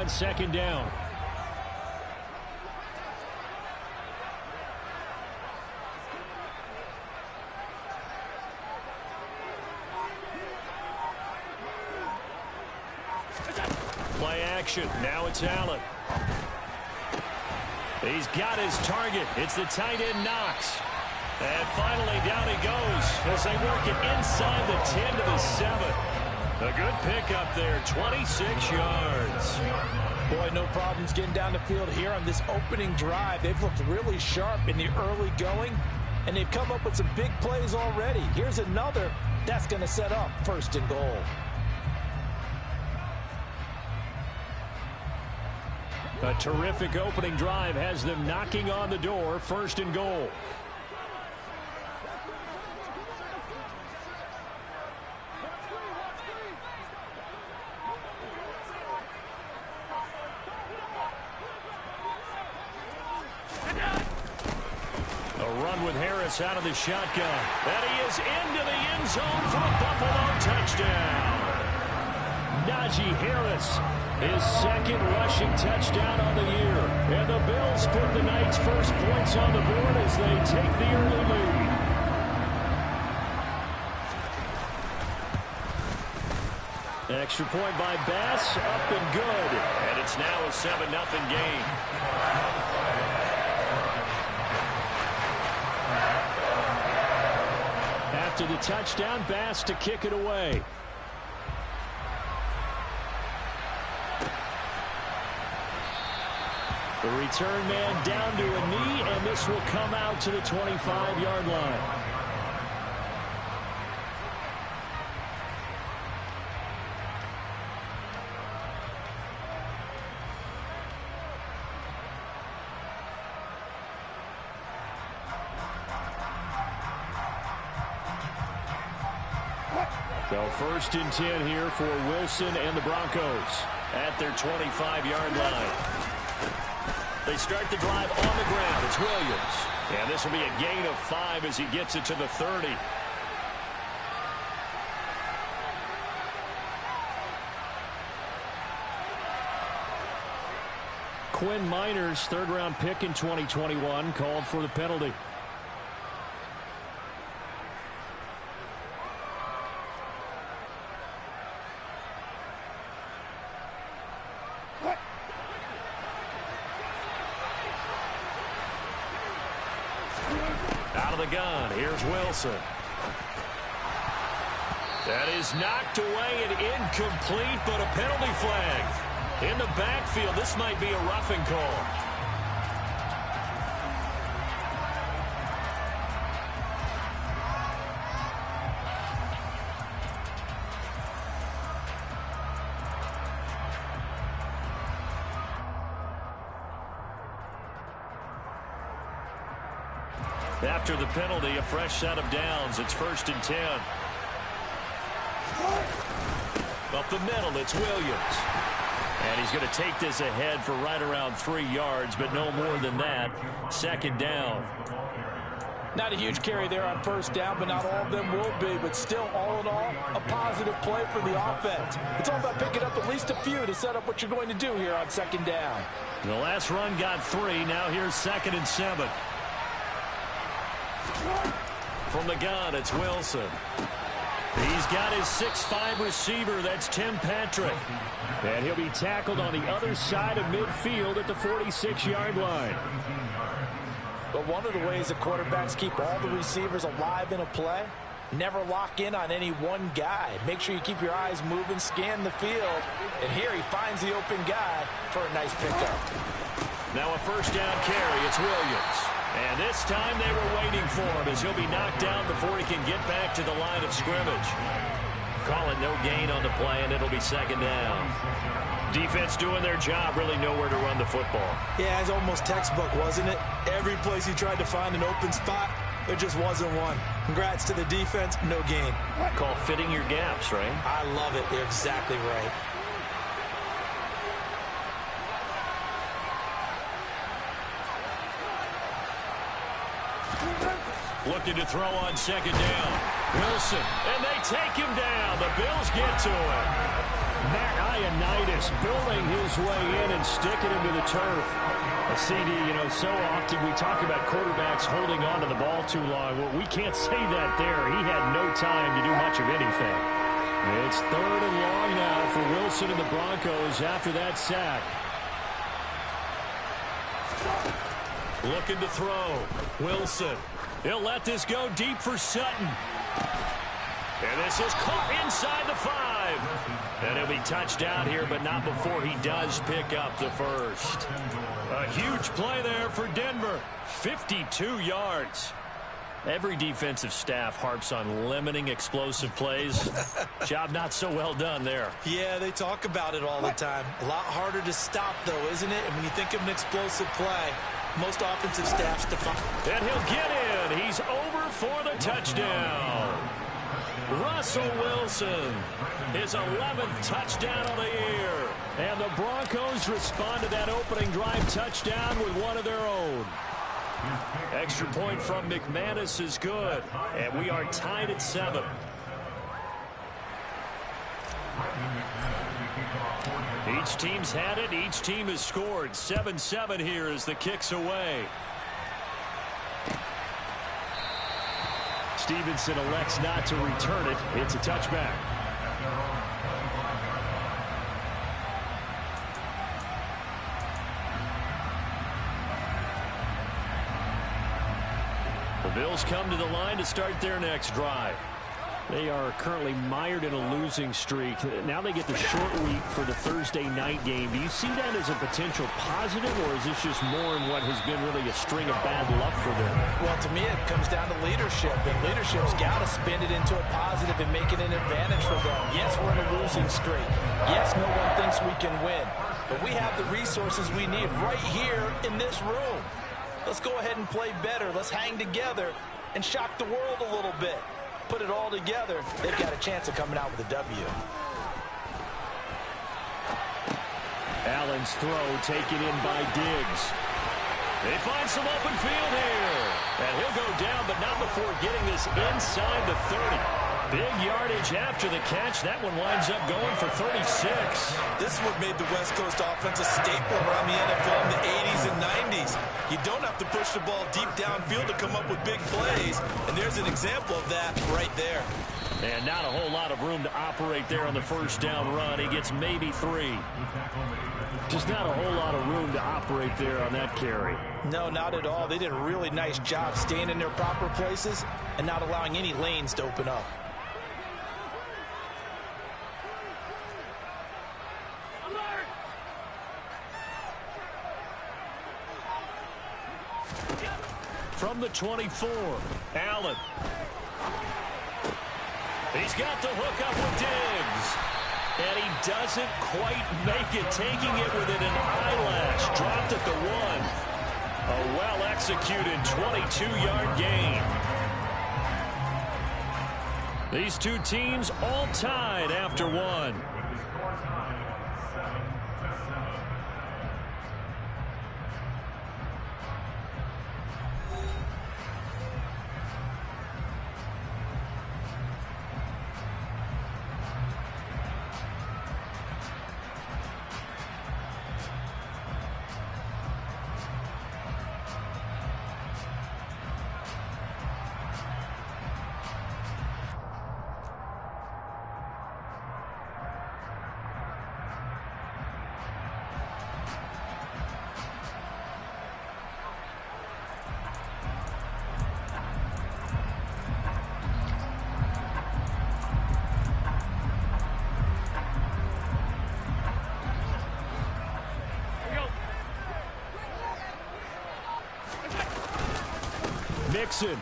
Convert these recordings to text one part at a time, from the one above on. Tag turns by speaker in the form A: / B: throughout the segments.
A: on second down. Play action. Now it's Allen. He's got his target. It's the tight end Knox. And finally down he goes as they work it inside the 10 to the 7. A good pickup there, 26 yards.
B: Boy, no problems getting down the field here on this opening drive. They've looked really sharp in the early going, and they've come up with some big plays already. Here's another that's going to set up first and goal.
A: A terrific opening drive has them knocking on the door, first and goal. A run with Harris out of the shotgun. And he is into the end zone for a Buffalo touchdown. Najee Harris, his second rushing touchdown on the year. And the Bills put the Knights' first points on the board as they take the early lead. Extra point by Bass, up and good. And it's now a 7-0 game. After the touchdown, Bass to kick it away. The return man down to a knee, and this will come out to the 25-yard line. So first and 10 here for Wilson and the Broncos at their 25-yard line. They start the drive on the ground. It's Williams. And this will be a gain of 5 as he gets it to the 30. Quinn Miners, third-round pick in 2021, called for the penalty. Out of the gun, here's Wilson. That is knocked away and incomplete, but a penalty flag. In the backfield, this might be a roughing call. After the penalty, a fresh set of downs. It's first and 10. Up the middle, it's Williams. And he's going to take this ahead for right around 3 yards, but no more than that. Second down.
B: Not a huge carry there on first down, but not all of them will be. But still, all in all, a positive play for the offense. It's all about picking up at least a few to set up what you're going to do here on second down.
A: The last run got 3. Now here's second and 7. From the gun, it's Wilson. He's got his 6'5" receiver. That's Tim Patrick. And he'll be tackled on the other side of midfield at the 46-yard line.
B: But one of the ways the quarterbacks keep all the receivers alive in a play, never lock in on any one guy. Make sure you keep your eyes moving, scan the field. And here he finds the open guy for a nice pickup.
A: Now a first down carry. It's Williams. And this time they were waiting for him as he'll be knocked down before he can get back to the line of scrimmage. Call it no gain on the play, and it'll be second down. Defense doing their job, really nowhere to run the football.
B: Yeah, it's almost textbook, wasn't it? Every place he tried to find an open spot, there just wasn't one. Congrats to the defense, no gain.
A: Call fitting your gaps, right?
B: I love it. They're exactly right.
A: Looking to throw on second down. Wilson, and they take him down. The Bills get to him. Building his way in and sticking him to the turf. A CD, so often we talk about quarterbacks holding on to the ball too long. Well, we can't say that there. He had no time to do much of anything. It's 3rd and long now for Wilson and the Broncos after that sack. Looking to throw. Wilson. He'll let this go deep for Sutton. And this is caught inside the 5. And he'll be touchdown here, but not before he does pick up the first. A huge play there for Denver. 52 yards. Every defensive staff harps on limiting explosive plays. Job not so well done there.
B: Yeah, they talk about it all the time. A lot harder to stop, though, isn't it? And when you think of an explosive play, most offensive staffs define.
A: And he'll get in. He's over for the touchdown. Russell Wilson, his 11th touchdown of the year. And the Broncos respond to that opening drive touchdown with one of their own. Extra point from McManus is good. And we are tied at 7. Each team's had it. Each team has scored. 7-7 here as the kick's away. Stevenson elects not to return it. It's a touchback. The Bills come to the line to start their next drive. They are currently mired in a losing streak. Now they get the short week for the Thursday night game. Do you see that as a potential positive, or is this just more in what has been really a string of bad luck for them?
B: Well, to me, it comes down to leadership, and leadership's got to spin it into a positive and make it an advantage for them. Yes, we're in a losing streak. Yes, no one thinks we can win, but we have the resources we need right here in this room. Let's go ahead and play better. Let's hang together and shock the world a little bit. Put it all together, they've got a chance of coming out with a W.
A: Allen's throw taken in by Diggs. They find some open field here. And he'll go down, but not before getting this inside the 30. Big yardage after the catch. That one winds up going for 36.
B: This is what made the West Coast offense a staple around the NFL in the 80s and 90s. You don't have to push the ball deep downfield to come up with big plays, and there's an example of that right there.
A: And not a whole lot of room to operate there on the first down run. He gets maybe 3. Just not a whole lot of room to operate there on that carry.
B: No, not at all. They did a really nice job staying in their proper places and not allowing any lanes to open up.
A: From the 24, Allen. He's got the hook up with Diggs. And he doesn't quite make it, taking it within an eyelash. Dropped at the 1. A well-executed 22-yard gain. These two teams all tied after 1. Mixon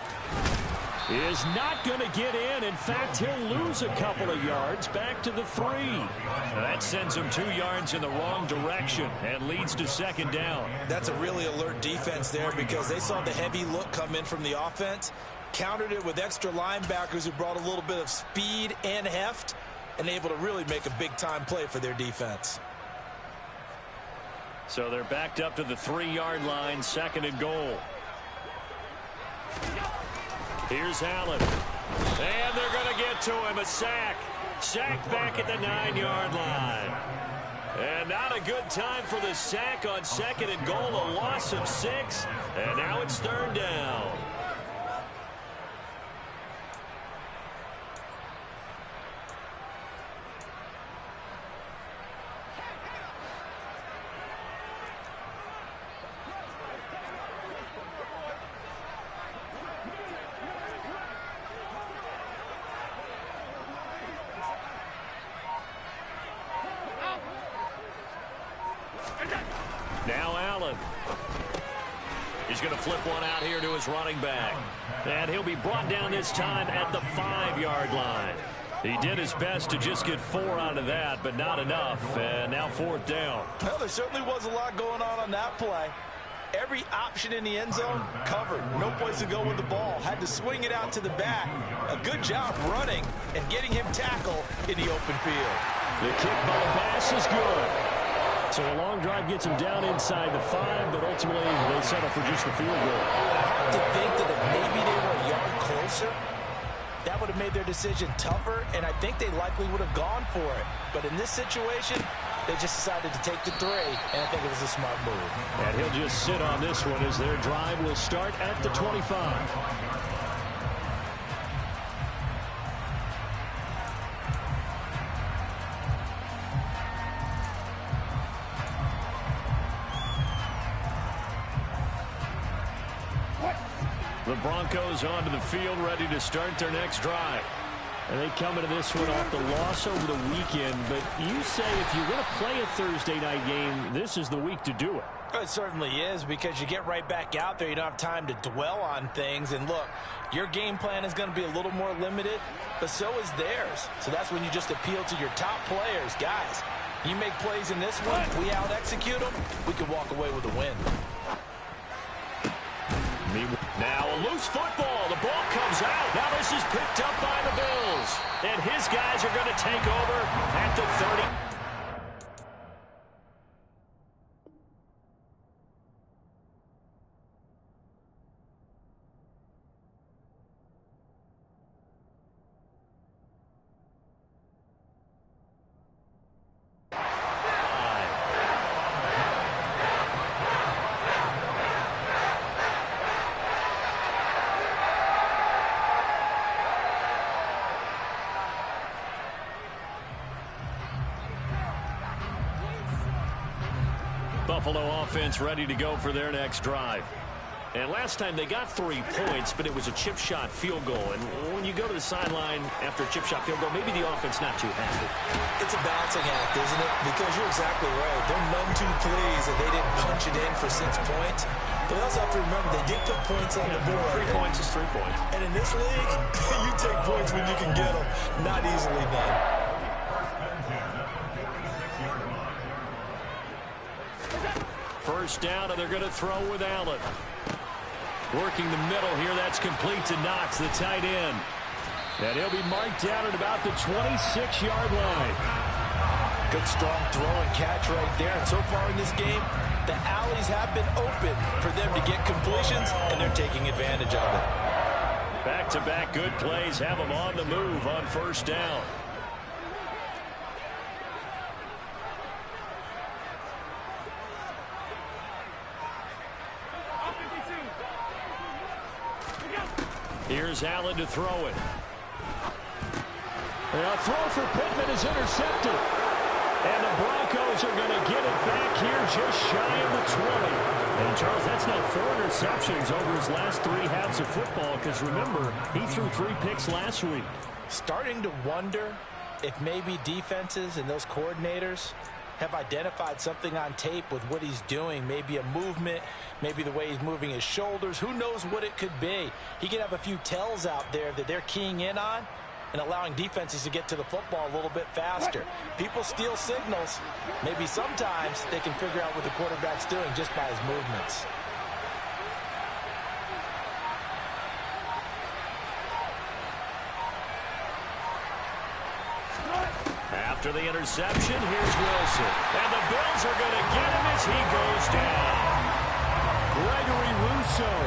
A: is not going to get in. In fact, he'll lose a couple of yards back to the 3. That sends him 2 yards in the wrong direction and leads to second down.
B: That's a really alert defense there because they saw the heavy look come in from the offense, countered it with extra linebackers who brought a little bit of speed and heft, and able to really make a big-time play for their defense.
A: So they're backed up to the 3-yard line, 2nd and goal. Here's Allen. And they're going to get to him. A sack. Sacked back at the 9-yard line. And not a good time for the sack on 2nd and goal, a loss of 6. And now it's 3rd down. Now Allen. He's going to flip one out here to his running back. And he'll be brought down this time at the 5-yard line. He did his best to just get 4 out of that, but not enough. And now 4th down.
B: Well, there certainly was a lot going on that play. Every option in the end zone covered. No place to go with the ball. Had to swing it out to the back. A good job running and getting him tackled in the open field.
A: The kickball pass is good. So a long drive gets him down inside the 5, but ultimately they settle for just the field goal.
B: I have to think that if maybe they were a yard closer, that would have made their decision tougher, and I think they likely would have gone for it. But in this situation, they just decided to take the 3, and I think it was a smart move.
A: And he'll just sit on this one as their drive will start at the 25. The Broncos onto the field, ready to start their next drive. And they come into this one off the loss over the weekend. But you say if you're going to play a Thursday night game, this is the week to do it.
B: It certainly is, because you get right back out there. You don't have time to dwell on things. And look, your game plan is going to be a little more limited, but so is theirs. So that's when you just appeal to your top players. Guys, you make plays in this one, we out-execute them, we can walk away with a win.
A: Now a loose football. The ball comes out. Now this is picked up by the Bills. And his guys are going to take over at the 30. Buffalo offense ready to go for their next drive. And last time they got 3 points, but it was a chip shot field goal. And when you go to the sideline after a chip shot field goal, maybe the offense not too happy.
B: It's a balancing act, isn't it? Because you're exactly right. They're none too pleased that they didn't punch it in for 6 points. But they also have to remember they did put points on the board.
A: 3 points is 3 points.
B: And in this league, you take points when you can get them. Not easily done.
A: First down, and they're going to throw with Allen. Working the middle here, that's complete to Knox, the tight end. And he'll be marked down at about the 26-yard line.
B: Good strong throw and catch right there. And so far in this game, the alleys have been open for them to get completions, and they're taking advantage of it.
A: Back-to-back good plays have them on the move on first down. Here's Allen to throw it. And a throw for Pittman is intercepted. And the Broncos are going to get it back here just shy of the 20. And, Charles, that's now 4 interceptions over his last 3 halves of football, because, remember, he threw 3 picks last week.
B: Starting to wonder if maybe defenses and those coordinators have identified something on tape with what he's doing. Maybe a movement, maybe the way he's moving his shoulders. Who knows what it could be? He could have a few tells out there that they're keying in on and allowing defenses to get to the football a little bit faster. People steal signals. Maybe sometimes they can figure out what the quarterback's doing just by his movements.
A: After the interception, here's Wilson. And the Bills are going to get him as he goes down. Gregory Rousseau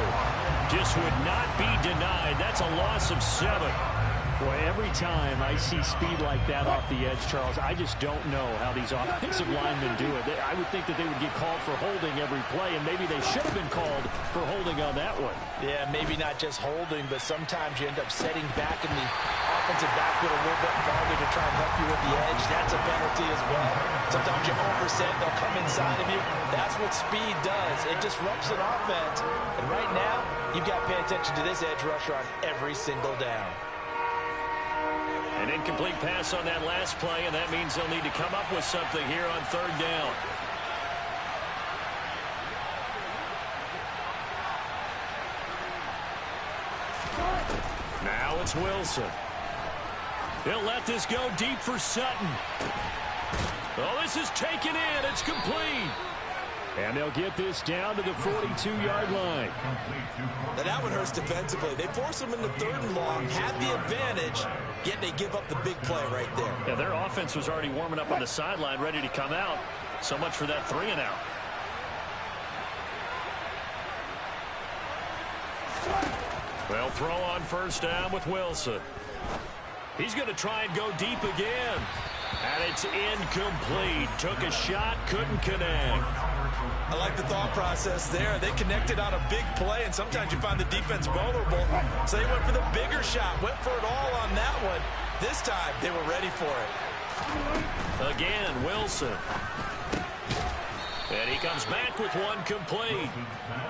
A: just would not be denied. That's a loss of 7. Boy, every time I see speed like that off the edge, Charles, I just don't know how these offensive linemen do it. I would think that they would get called for holding every play, and maybe they should have been called for holding on that one.
B: Yeah, maybe not just holding, but sometimes you end up setting back in the offensive backfield a little bit farther to try and help you with the edge. That's a penalty as well. Sometimes you overset, they'll come inside of you. That's what speed does. It disrupts an offense. And right now, you've got to pay attention to this edge rusher on every single down.
A: An incomplete pass on that last play, and that means they'll need to come up with something here on third down. Now it's Wilson. He'll let this go deep for Sutton. Oh, this is taken in. It's complete. And they'll get this down to the 42-yard line.
B: Now that one hurts defensively. They force them into third and long, had the advantage, yet they give up the big play right there.
A: Yeah, their offense was already warming up on the sideline, ready to come out. So much for that 3-and-out. They'll throw on first down with Wilson. He's going to try and go deep again. And it's incomplete. Took a shot, couldn't connect.
B: I like the thought process there. They connected on a big play, and sometimes you find the defense vulnerable. So they went for the bigger shot, went for it all on that one. This time, they were ready for it.
A: Again, Wilson. And he comes back with one complete.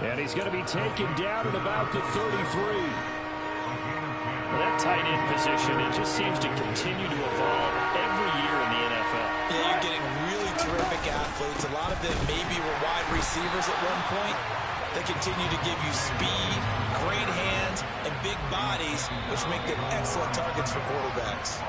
A: And he's going to be taken down at about the 33. That tight end position, it just seems to continue to evolve every year in the NFL.
B: Yeah, you're getting really terrific athletes. A lot of them maybe were wide receivers at one point. They continue to give you speed, great hands, and big bodies, which make them excellent targets for quarterbacks.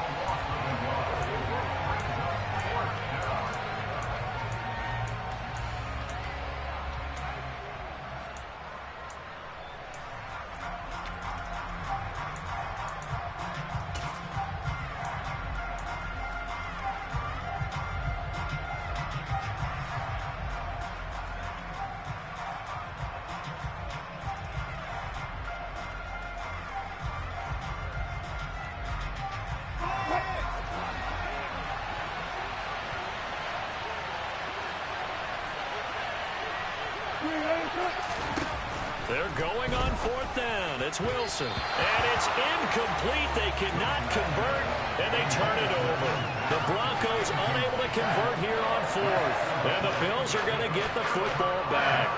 A: They're going on fourth down. It's Wilson. And it's incomplete. They cannot convert, and they turn it over. The Broncos unable to convert here on fourth. And the Bills are going to get the football back.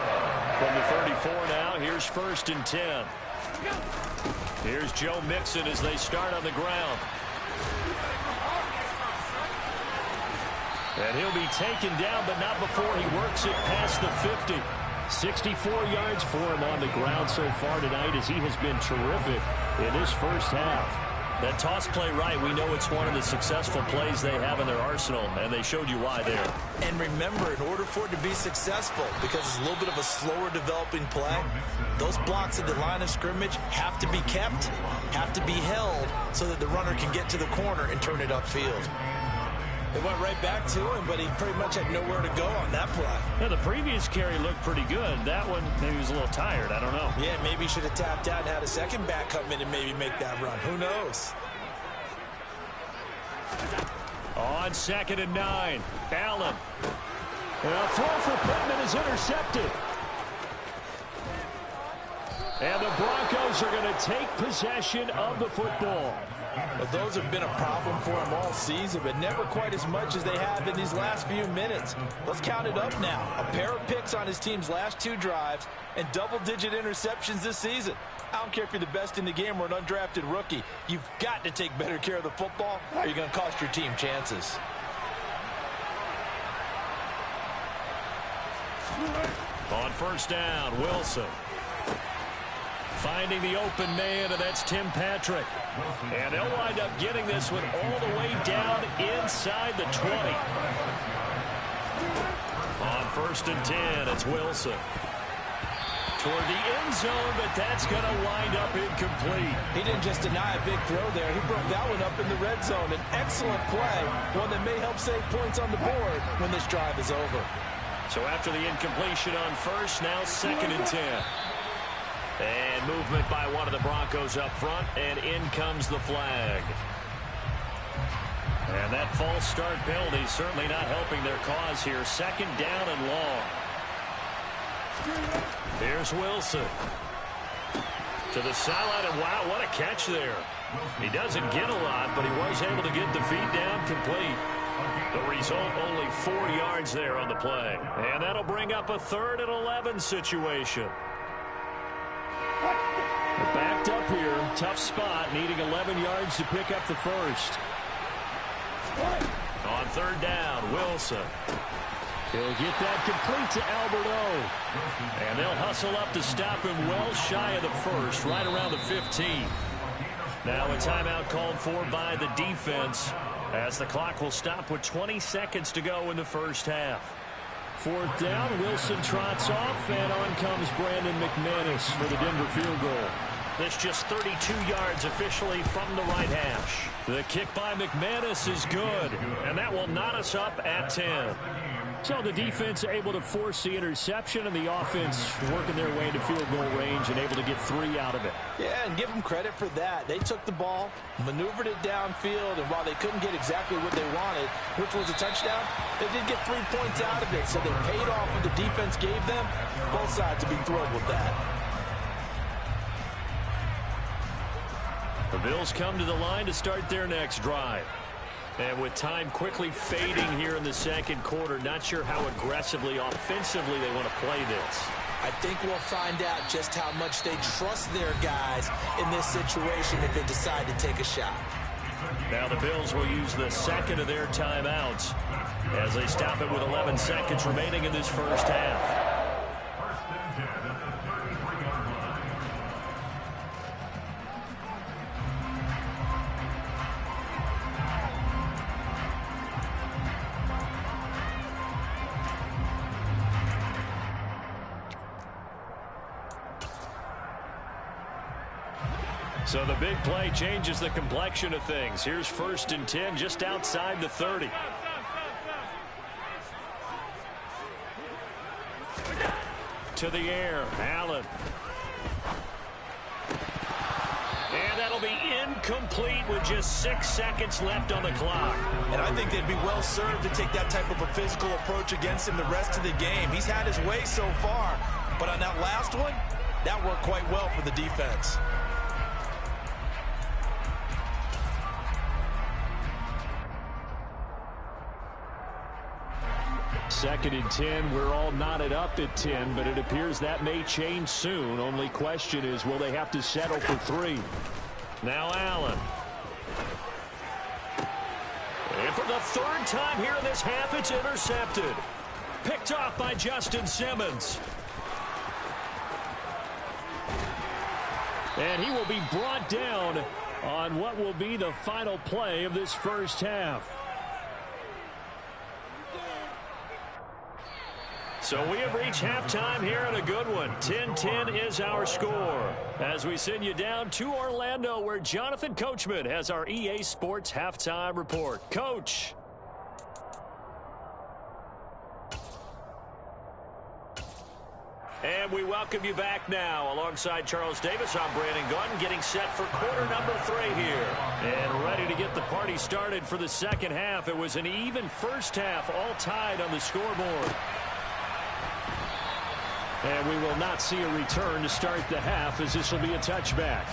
A: From the 34 now, here's 1st and 10. Here's Joe Mixon as they start on the ground. And he'll be taken down, but not before he works it past the 50. 64 yards for him on the ground so far tonight as he has been terrific in this first half. That toss play right, we know it's one of the successful plays they have in their arsenal, and they showed you why there.
B: And remember, in order for it to be successful, because it's a little bit of a slower developing play, those blocks at the line of scrimmage have to be kept, have to be held, so that the runner can get to the corner and turn it upfield. It went right back to him, but he pretty much had nowhere to go on that play.
A: Yeah, the previous carry looked pretty good. That one, maybe he was a little tired. I don't know.
B: Yeah, maybe he should have tapped out and had a second back come in and maybe make that run. Who knows?
A: On 2nd and 9, Allen. And a throw for Pittman is intercepted. And the Broncos are going to take possession of the football.
B: Well, those have been a problem for him all season, but never quite as much as they have in these last few minutes. Let's count it up now. A pair of picks on his team's last 2 drives and double-digit interceptions this season. I don't care if you're the best in the game or an undrafted rookie. You've got to take better care of the football or you're going to cost your team chances.
A: On first down, Wilson. Finding the open man, and that's Tim Patrick. And they'll wind up getting this one all the way down inside the 20. On 1st and 10, it's Wilson. Toward the end zone, but that's going to wind up incomplete.
B: He didn't just deny a big throw there. He broke that one up in the red zone. An excellent play, one that may help save points on the board when this drive is over.
A: So after the incompletion on first, now 2nd and 10. And movement by one of the Broncos up front, and in comes the flag. And that false start penalty certainly not helping their cause here. Second down and long. Here's Wilson. To the sideline, and wow, what a catch there. He doesn't get a lot, but he was able to get the feet down complete. The result, only 4 yards there on the play. And that'll bring up a 3rd and 11 situation. They're backed up here. Tough spot, needing 11 yards to pick up the first. On 3rd down, Wilson. He'll get that complete to Alberto. And they'll hustle up to stop him well shy of the first, right around the 15. Now a timeout called for by the defense, as the clock will stop with 20 seconds to go in the first half. 4th down, Wilson trots off, and on comes Brandon McManus for the Denver field goal. This just 32 yards officially from the right hash. The kick by McManus is good, and that will knot us up at 10. So the defense able to force the interception, and the offense working their way into field goal range and able to get 3 out of it.
B: Yeah, and give them credit for that. They took the ball, maneuvered it downfield, and while they couldn't get exactly what they wanted, which was a touchdown, they did get 3 points out of it. So they paid off what the defense gave them. Both sides will be thrilled with that.
A: The Bills come to the line to start their next drive. And with time quickly fading here in the second quarter, not sure how aggressively, offensively they want to play this.
B: I think we'll find out just how much they trust their guys in this situation if they decide to take a shot.
A: Now the Bills will use the second of their timeouts as they stop it with 11 seconds remaining in this first half. So the big play changes the complexion of things. Here's 1st and 10 just outside the 30. To the air, Allen. And that'll be incomplete with just 6 seconds left on the clock.
B: And I think they'd be well served to take that type of a physical approach against him the rest of the game. He's had his way so far, but on that last one, that worked quite well for the defense.
A: 2nd and 10. We're all knotted up at 10, but it appears that may change soon. Only question is, will they have to settle for 3? Now Allen. And for the 3rd time here in this half, it's intercepted. Picked off by Justin Simmons. And he will be brought down on what will be the final play of this first half. So we have reached halftime here in a good one. 10-10 is our score as we send you down to Orlando, where Jonathan Coachman has our EA Sports halftime report. Coach. And we welcome you back now. Alongside Charles Davis, I'm Brandon Gunn, getting set for quarter number 3 here. And ready to get the party started for the second half. It was an even first half, all tied on the scoreboard. And we will not see a return to start the half, as this will be a touchback.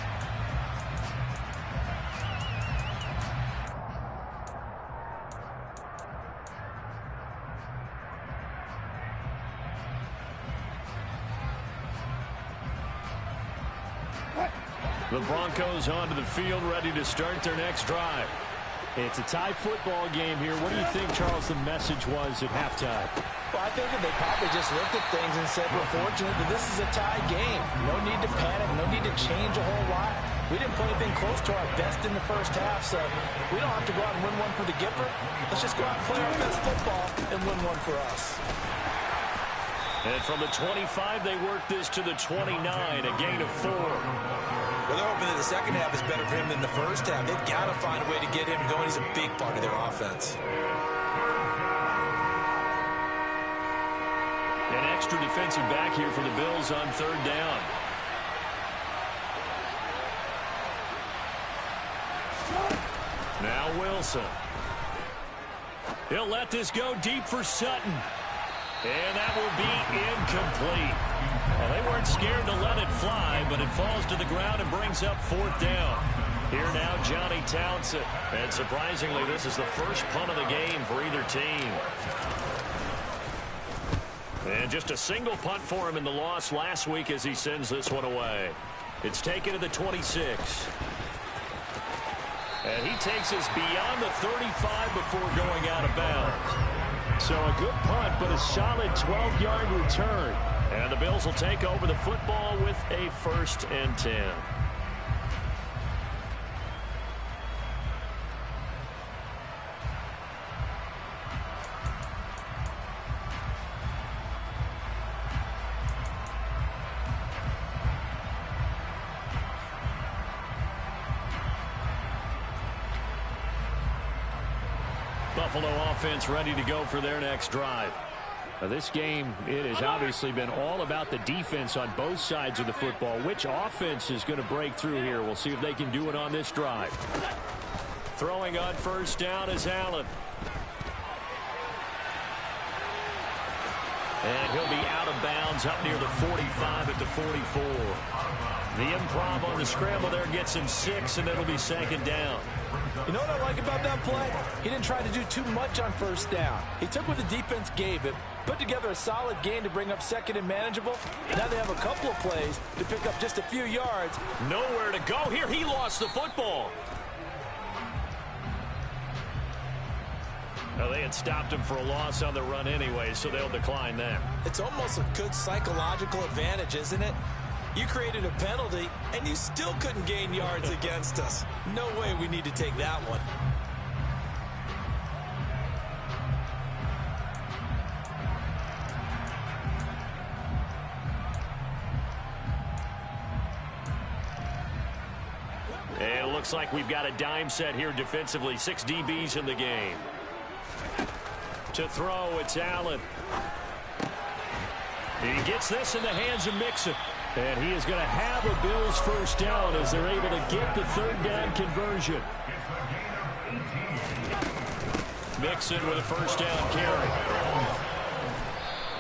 A: The Broncos onto the field, ready to start their next drive. It's a tie football game here. What do you think, Charles, the message was at halftime?
B: Well, I think that they probably just looked at things and said, we're fortunate that this is a tie game. No need to panic, no need to change a whole lot. We didn't play anything close to our best in the first half, so we don't have to go out and win one for the Gipper. Let's just go out and play our best football and win one for us.
A: And from the 25, they work this to the 29, a gain of 4.
B: Well, they're hoping that the second half is better for him than the first half. They've got to find a way to get him going. He's a big part of their offense.
A: An extra defensive back here for the Bills on 3rd down. Now Wilson. He'll let this go deep for Sutton. And that will be incomplete. Well, they weren't scared to let it fly, but it falls to the ground and brings up 4th down. Here now, Johnny Townsend. And surprisingly, this is the first punt of the game for either team. And just a single punt for him in the loss last week as he sends this one away. It's taken to the 26. And he takes us beyond the 35 before going out of bounds. So a good punt, but a solid 12-yard return. And the Bills will take over the football with a 1st and 10. Buffalo offense ready to go for their next drive. Now this game, it has obviously been all about the defense on both sides of the football. Which offense is going to break through here? We'll see if they can do it on this drive. Throwing on 1st down is Allen. And he'll be out of bounds up near the 45 at the 44. The improv on the scramble there gets him 6, and it'll be 2nd down.
B: You know what I like about that play? He didn't try to do too much on 1st down. He took what the defense gave him, put together a solid gain to bring up 2nd and manageable. Now they have a couple of plays to pick up just a few yards.
A: Nowhere to go here. He lost the football. Well, they had stopped him for a loss on the run anyway, so they'll decline that.
B: It's almost a good psychological advantage, isn't it? You created a penalty, and you still couldn't gain yards against us. No way we need to take that one.
A: And it looks like we've got a dime set here defensively. 6 DBs in the game. To throw, it's Allen. He gets this in the hands of Mixon. And he is going to have a Bills 1st down as they're able to get the 3rd down conversion. Mixon with a 1st down carry.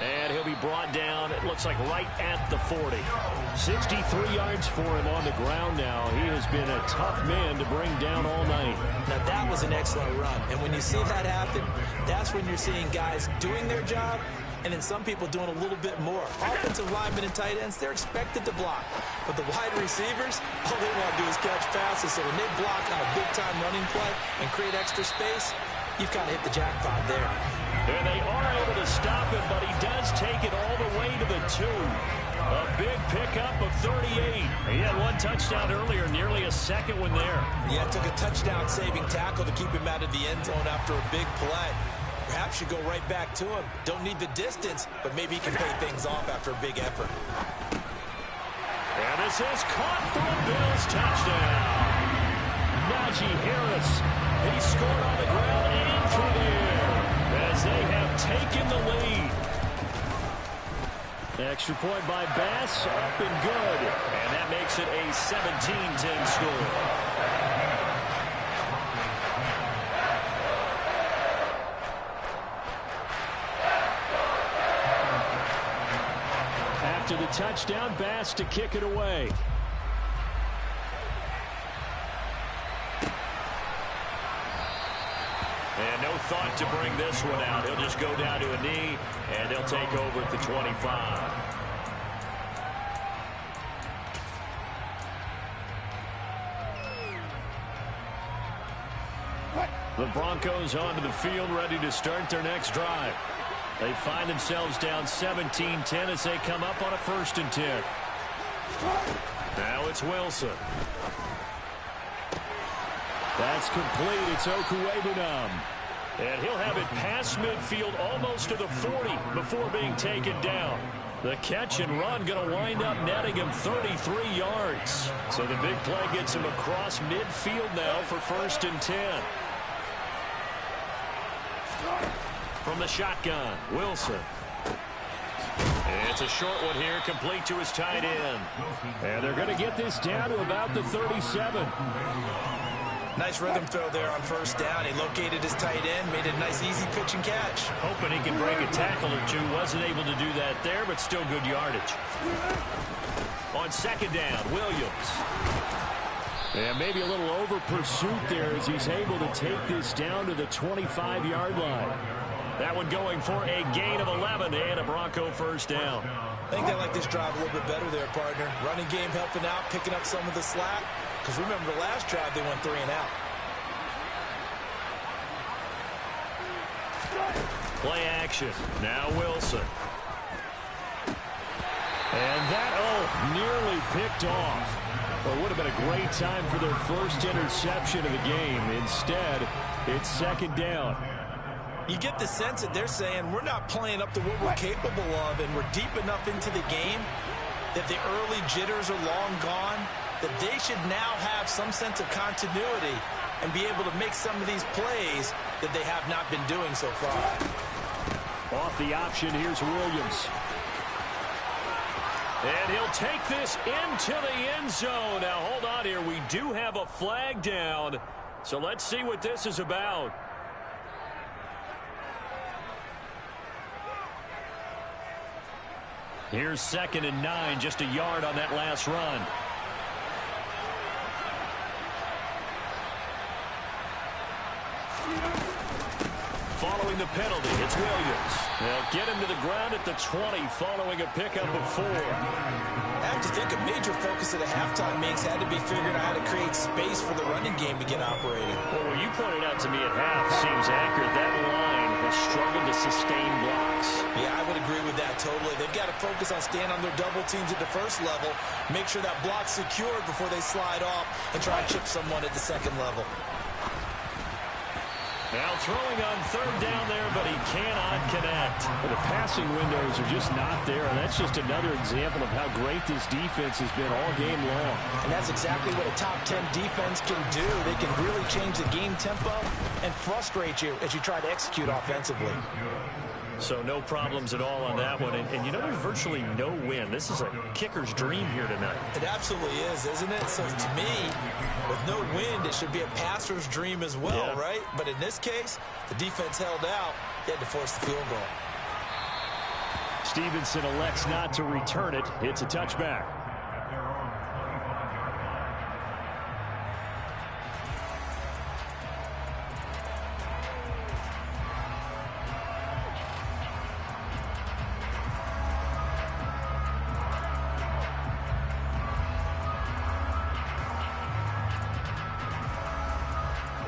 A: And he'll be brought down, it looks like right at the 40. 63 yards for him on the ground now. He has been a tough man to bring down all night.
B: Now that was an excellent run. And when you see that happen, that's when you're seeing guys doing their job and then some people doing a little bit more. Offensive linemen and tight ends, they're expected to block. But the wide receivers, all they want to do is catch passes. So when they block on a big-time running play and create extra space, you've kind of hit the jackpot there.
A: And they are able to stop him, but he does take it all the way to the 2. A big pickup of 38. He had 1 touchdown earlier, nearly a 2nd one there.
B: Yeah, it took a touchdown-saving tackle to keep him out of the end zone after a big play. Perhaps you go right back to him. Don't need the distance, but maybe he can pay things off after a big effort.
A: And this is caught for a Bills touchdown. Najee Harris, he scored on the ground and through the air as they have taken the lead. Extra point by Bass, up and good. And that makes it a 17-10 score. After the touchdown, Bass to kick it away. And no thought to bring this one out. He'll just go down to a knee, and they'll take over at the 25. The Broncos onto the field, ready to start their next drive. They find themselves down 17-10 as they come up on a 1st and 10. Now it's Wilson. That's complete. It's Okuwebunam. And he'll have it past midfield almost to the 40 before being taken down. The catch and run going to wind up netting him 33 yards. So the big play gets him across midfield now for 1st and 10. From the shotgun, Wilson. And it's a short one here, complete to his tight end. And they're going to get this down to about the 37.
B: Nice rhythm throw there on first down. He located his tight end, made a nice easy pitch and catch.
A: Hoping he can break a tackle or two. Wasn't able to do that there, but still good yardage. On second down, Williams. And maybe a little over pursuit there as he's able to take this down to the 25-yard line. That one going for a gain of 11 and a Bronco first down.
B: I think they like this drive a little bit better there, partner. Running game helping out, picking up some of the slack. Because remember, the last drive they went 3 and out.
A: Play action. Now Wilson. And that, nearly picked off. Well, it would have been a great time for their first interception of the game. Instead, it's second down.
B: You get the sense that they're saying we're not playing up to what we're capable of, and we're deep enough into the game that the early jitters are long gone, that they should now have some sense of continuity and be able to make some of these plays that they have not been doing so far.
A: Off the option, here's Williams. And he'll take this into the end zone. Now, hold on here. We do have a flag down, so let's see what this is about. Here's 2nd and 9, just a yard on that last run. Following the penalty, it's Williams. They'll get him to the ground at the 20 following a pickup of 4.
B: I have to think a major focus of the halftime meetings had to be figuring out how to create space for the running game to get operating.
A: Well, what you pointed out to me at half seems accurate. That line has struggled to sustain blocks.
B: Yeah, I would agree with that totally. They've got to focus on staying on their double teams at the first level, make sure that block's secured before they slide off and try and chip someone at the second level.
A: Now throwing on 3rd down there, but he cannot connect. Well, the passing windows are just not there, and that's just another example of how great this defense has been all game long.
B: And that's exactly what a top 10 defense can do. They can really change the game tempo and frustrate you as you try to execute offensively.
A: So no problems at all on that one. And you know, there's virtually no win. This is a kicker's dream here tonight.
B: It absolutely is, isn't it? So to me, with no wind, it should be a passer's dream as well, right? But in this case, the defense held out. They had to force the field goal.
A: Stevenson elects not to return it. It's a touchback.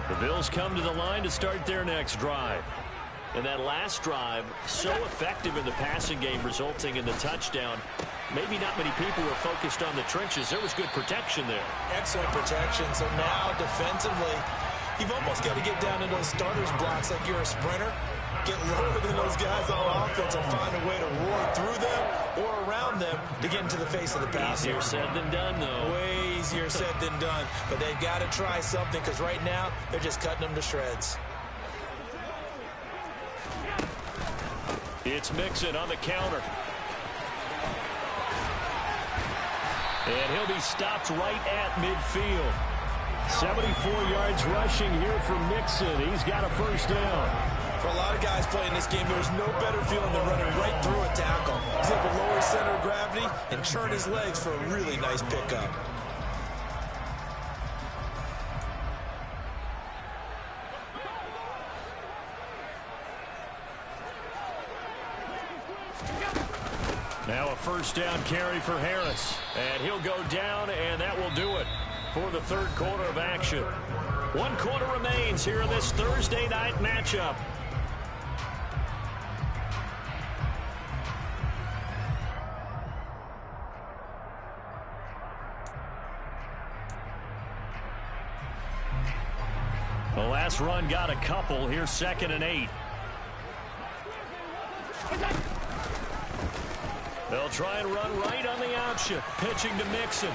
A: The Bills come to the line to start their next drive. And that last drive, so effective in the passing game, resulting in the touchdown. Maybe not many people were focused on the trenches. There was good protection there.
B: Excellent protection. So now, defensively, you've almost got to get down to those starters blocks like you're a sprinter. Get lower than those guys on offense and find a way to roar through them or around them to get into the face of the passer.
A: Easier said than done, though.
B: Way easier said than done. But they've got to try something because right now they're just cutting them to shreds.
A: It's Mixon on the counter. And he'll be stopped right at midfield. 74 yards rushing here for Mixon. He's got a first down.
B: For a lot of guys playing this game, there's no better feeling than running right through a tackle. He's able to lower his center of gravity and churn his legs for a really nice pickup.
A: Now a first down carry for Harris. And he'll go down, and that will do it for the third quarter of action. 1 quarter remains here in this Thursday night matchup. The last run got a couple. Here's 2nd and 8. They'll try and run right on the option. Pitching to Mixon.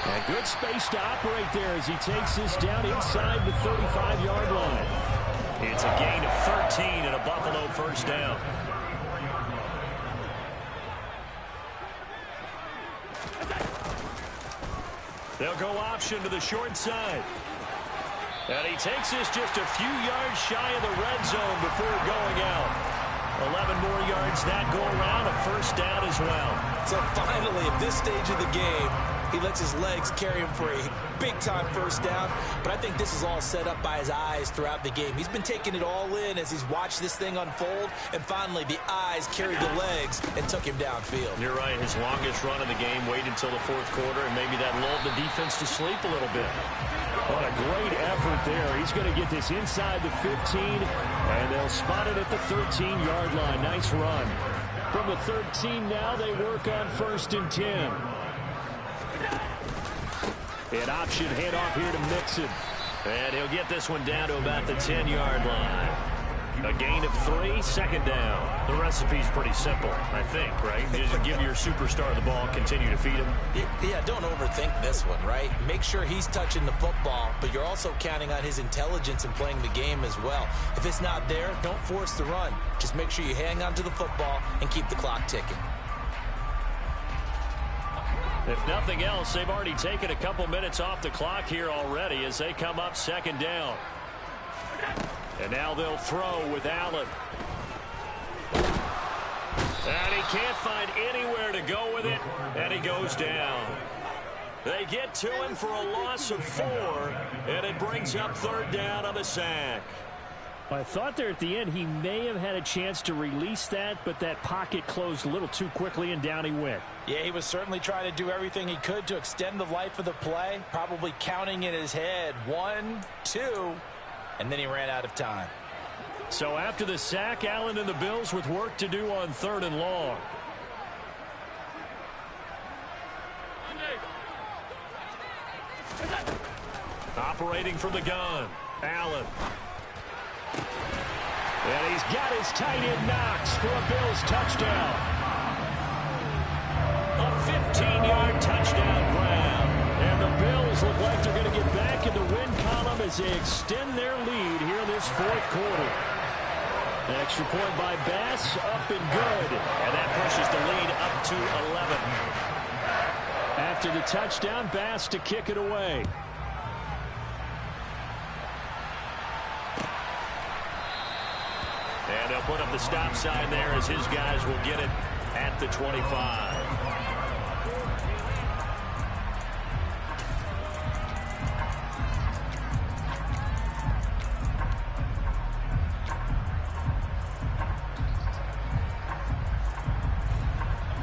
A: And good space to operate there as he takes this down inside the 35-yard line. It's a gain of 13 and a Buffalo first down. They'll go option to the short side. And he takes this just a few yards shy of the red zone before going out. 11 more yards that go around, a first down as well.
B: So finally, at this stage of the game, he lets his legs carry him for a big-time first down. But I think this is all set up by his eyes throughout the game. He's been taking it all in as he's watched this thing unfold. And finally, the eyes carried the legs and took him downfield.
A: You're right. His longest run of the game waited until the fourth quarter, and maybe that lulled the defense to sleep a little bit. What a great effort there. He's going to get this inside the 15, and they'll spot it at the 13-yard line. Nice run. From the 13 now, they work on 1st and 10. An option handoff here to Mixon. And he'll get this one down to about the 10-yard line. A gain of 3, second down. The recipe's pretty simple, I think, right? You just give your superstar the ball, continue to feed him.
B: Yeah, don't overthink this one, right? Make sure he's touching the football, but you're also counting on his intelligence in playing the game as well. If it's not there, don't force the run. Just make sure you hang on to the football and keep the clock ticking.
A: If nothing else, they've already taken a couple minutes off the clock here already as they come up second down. And now they'll throw with Allen. And he can't find anywhere to go with it, and he goes down. They get to him for a loss of 4, and it brings up third down on the sack. I thought there at the end he may have had a chance to release that, but that pocket closed a little too quickly, and down he went.
B: Yeah, he was certainly trying to do everything he could to extend the life of the play, probably counting in his head 1, 2, and then he ran out of time.
A: So after the sack, Allen and the Bills with work to do on 3rd and long. Operating from the gun, Allen. And he's got his tight end Knox for a Bills touchdown. A 15-yard touchdown grab. And the Bills look like they're going to get back in the win column as they extend their lead here in this fourth quarter. An extra point by Bass, up and good. And that pushes the lead up to 11. After the touchdown, Bass to kick it away. And they'll put up the stop sign there as his guys will get it at the 25.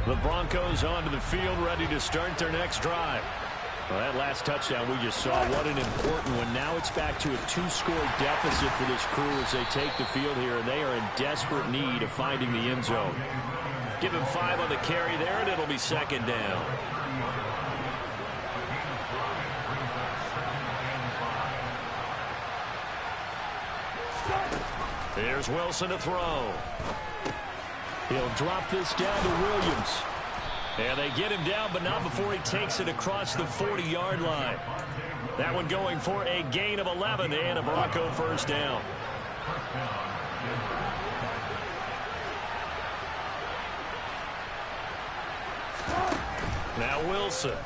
A: The Broncos onto the field, ready to start their next drive. Well, that last touchdown we just saw, what an important one. Now it's back to a 2-score deficit for this crew as they take the field here, and they are in desperate need of finding the end zone. Give him 5 on the carry there, and it'll be second down. Here's Wilson to throw. He'll drop this down to Williams. And they get him down, but not before he takes it across the 40-yard line. That one going for a gain of 11 and a Bronco first down. Now Wilson.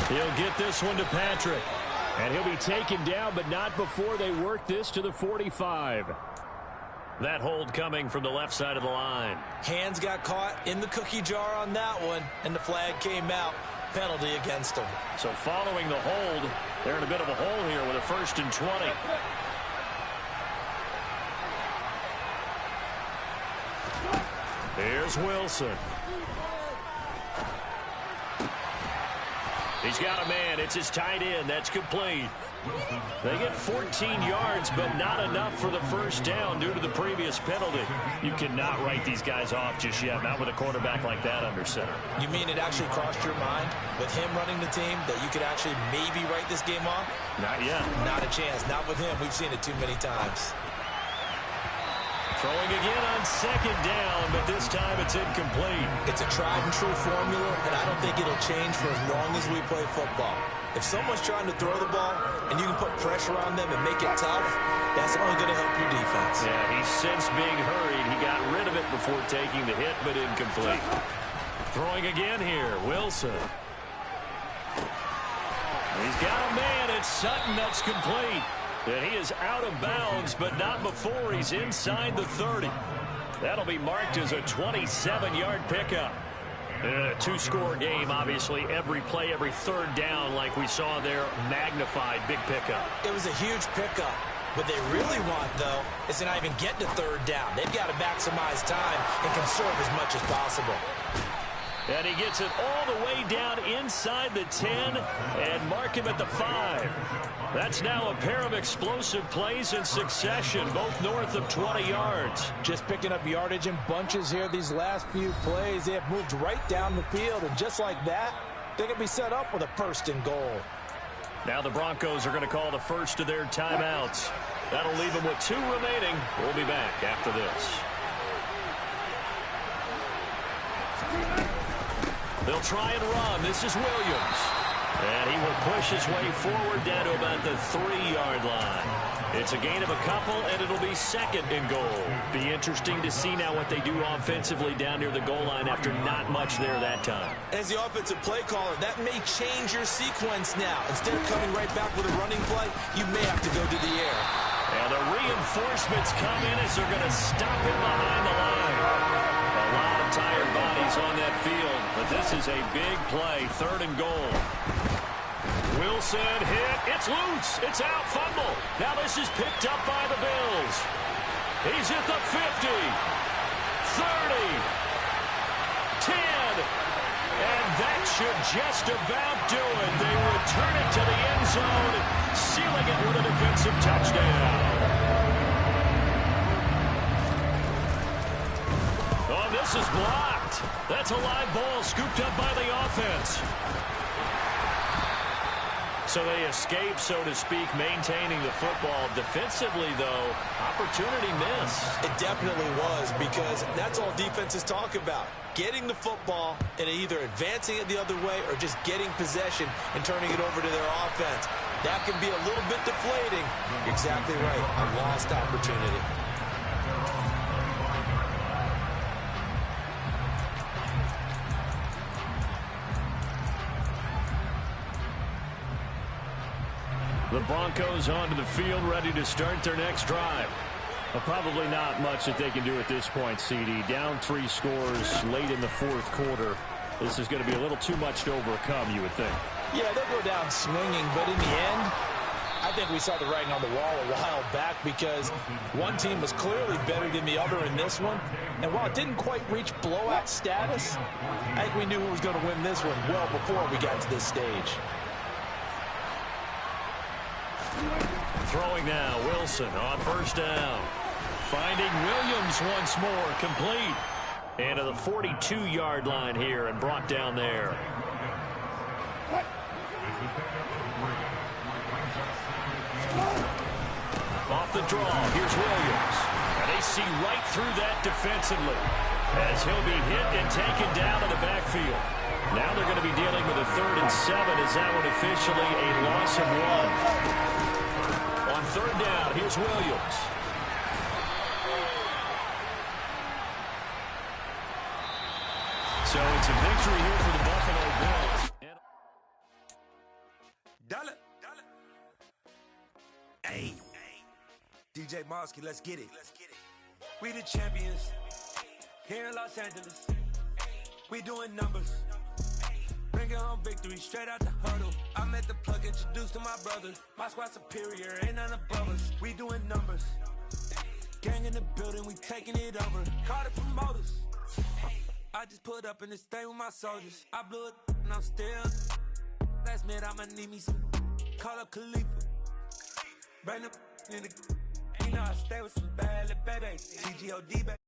A: He'll get this one to Patrick. And he'll be taken down, but not before they work this to the 45. That hold coming from the left side of the line.
B: Hands got caught in the cookie jar on that one, and the flag came out. Penalty against them.
A: So following the hold, they're in a bit of a hole here with a 1st and 20. Here's Wilson. He's got a man. It's his tight end. That's complete. They get 14 yards, but not enough for the first down due to the previous penalty. You cannot write these guys off just yet, not with a quarterback like that under center.
B: You mean it actually crossed your mind with him running the team that you could actually maybe write this game off?
A: Not yet.
B: Not a chance. Not with him. We've seen it too many times.
A: Throwing again on second down, but this time it's incomplete.
B: It's a tried and true formula, and I don't think it'll change for as long as we play football. If someone's trying to throw the ball and you can put pressure on them and make it tough, that's only going to help your defense.
A: Yeah, he sensed being hurried. He got rid of it before taking the hit, but incomplete. Throwing again here, Wilson. He's got a man. It's Sutton that's complete. And he is out of bounds, but not before he's inside the 30. That'll be marked as a 27-yard pickup. In a two-score game, obviously, every play, every third down, like we saw there, magnified, big pickup.
B: It was a huge pickup. What they really want, though, is to not even get to third down. They've got to maximize time and conserve as much as possible.
A: And he gets it all the way down inside the 10 and mark him at the 5. That's now a pair of explosive plays in succession, both north of 20 yards.
B: Just picking up yardage in bunches here these last few plays. They have moved right down the field, and just like that, they can be set up with a first and goal.
A: Now the Broncos are going to call the first of their timeouts. That'll leave them with 2 remaining. We'll be back after this. They'll try and run. This is Williams. And he will push his way forward down to about the 3-yard line. It's a gain of a couple, and it'll be second and goal. Be interesting to see now what they do offensively down near the goal line after not much there that time.
B: As the offensive play caller, that may change your sequence now. Instead of coming right back with a running play, you may have to go to the air.
A: And the reinforcements come in as they're going to stop him behind the line. A lot of tired bodies on that field, but this is a big play, third and goal. Wilson hit. It's loose. It's out. Fumble. Now this is picked up by the Bills. He's at the 50, 30, 10, and that should just about do it. They return it to the end zone, sealing it with a defensive touchdown. Oh, this is blocked. That's a live ball scooped up by the offense. So they escape, so to speak, maintaining the football. Defensively, though, opportunity miss.
B: It definitely was, because that's all defenses talk about. Getting the football and either advancing it the other way or just getting possession and turning it over to their offense. That can be a little bit deflating. You're exactly right. A lost opportunity.
A: The Broncos onto the field, ready to start their next drive. Well, probably not much that they can do at this point, CD. Down 3 scores late in the fourth quarter. This is going to be a little too much to overcome, you would think.
B: Yeah, they'll go down swinging, but in the end, I think we saw the writing on the wall a while back, because one team was clearly better than the other in this one. And while it didn't quite reach blowout status, I think we knew who was going to win this one well before we got to this stage.
A: Throwing now, Wilson on first down. Finding Williams once more, complete. And to the 42-yard line here and brought down there. Off the draw, here's Williams. And they see right through that defensively as he'll be hit and taken down in the backfield. Now they're going to be dealing with a 3rd and 7 as that one officially a loss of 1. On third down, here's Williams. So it's a victory here for the Buffalo Bills.
C: Dollar. Hey. DJ Mosky, let's get it. We the champions here in Los Angeles. We doing numbers. Bringing home victory straight out the huddle. I met the plug, introduced to my brothers. My squad superior, ain't none above us. We doing numbers. Gang in the building, we taking it over. Call the promoters. I just put up in this thing with my soldiers. I blew it and I'm still. Last minute, I'ma need me some. Call up Khalifa. Bring the in the. You know I stay with some bad little baby. TGOD baby.